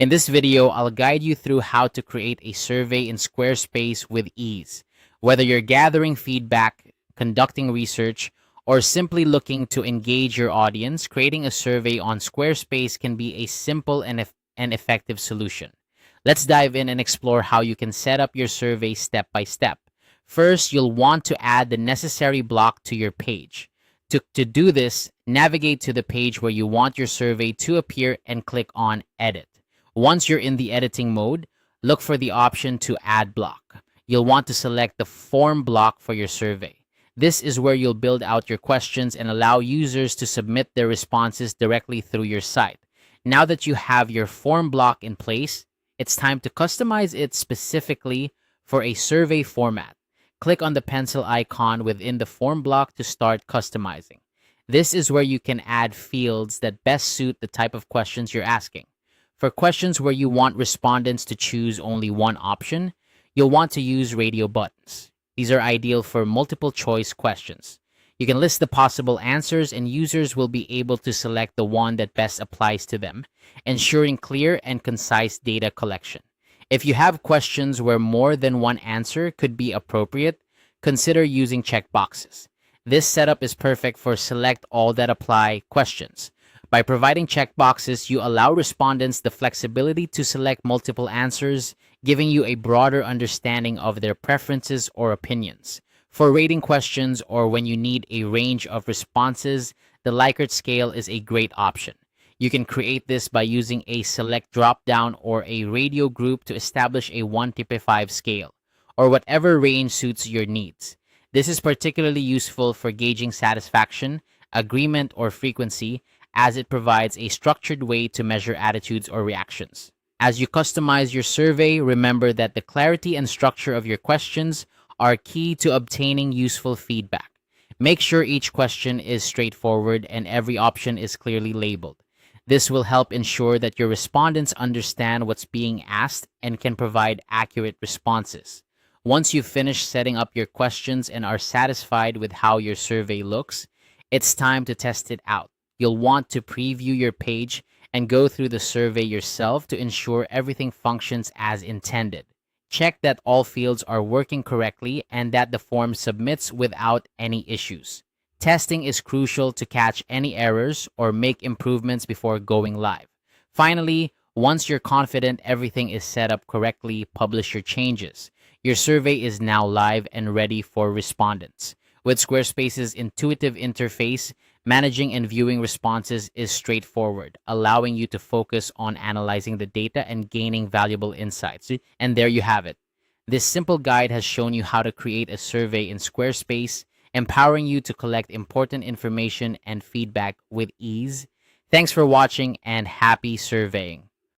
In this video, I'll guide you through how to create a survey in Squarespace with ease. Whether you're gathering feedback, conducting research, or simply looking to engage your audience, creating a survey on Squarespace can be a simple and effective solution. Let's dive in and explore how you can set up your survey step by step. First, you'll want to add the necessary block to your page. To do this, navigate to the page where you want your survey to appear and click on Edit. Once you're in the editing mode, look for the option to Add Block. You'll want to select the Form block for your survey. This is where you'll build out your questions and allow users to submit their responses directly through your site. Now that you have your form block in place, it's time to customize it specifically for a survey format. Click on the pencil icon within the form block to start customizing. This is where you can add fields that best suit the type of questions you're asking. For questions where you want respondents to choose only one option, you'll want to use radio buttons. These are ideal for multiple choice questions. You can list the possible answers and users will be able to select the one that best applies to them, ensuring clear and concise data collection. If you have questions where more than one answer could be appropriate, consider using checkboxes. This setup is perfect for select all that apply questions. By providing checkboxes, you allow respondents the flexibility to select multiple answers, giving you a broader understanding of their preferences or opinions. For rating questions or when you need a range of responses, the Likert scale is a great option. You can create this by using a select drop-down or a radio group to establish a 1 to 5 scale, or whatever range suits your needs. This is particularly useful for gauging satisfaction, agreement, or frequency, as it provides a structured way to measure attitudes or reactions. As you customize your survey, remember that the clarity and structure of your questions are key to obtaining useful feedback. Make sure each question is straightforward and every option is clearly labeled. This will help ensure that your respondents understand what's being asked and can provide accurate responses. Once you've finished setting up your questions and are satisfied with how your survey looks, it's time to test it out. You'll want to preview your page and go through the survey yourself to ensure everything functions as intended. Check that all fields are working correctly and that the form submits without any issues. Testing is crucial to catch any errors or make improvements before going live. Finally, once you're confident everything is set up correctly, publish your changes. Your survey is now live and ready for respondents. With Squarespace's intuitive interface, managing and viewing responses is straightforward, allowing you to focus on analyzing the data and gaining valuable insights. And there you have it. This simple guide has shown you how to create a survey in Squarespace, empowering you to collect important information and feedback with ease. Thanks for watching and happy surveying.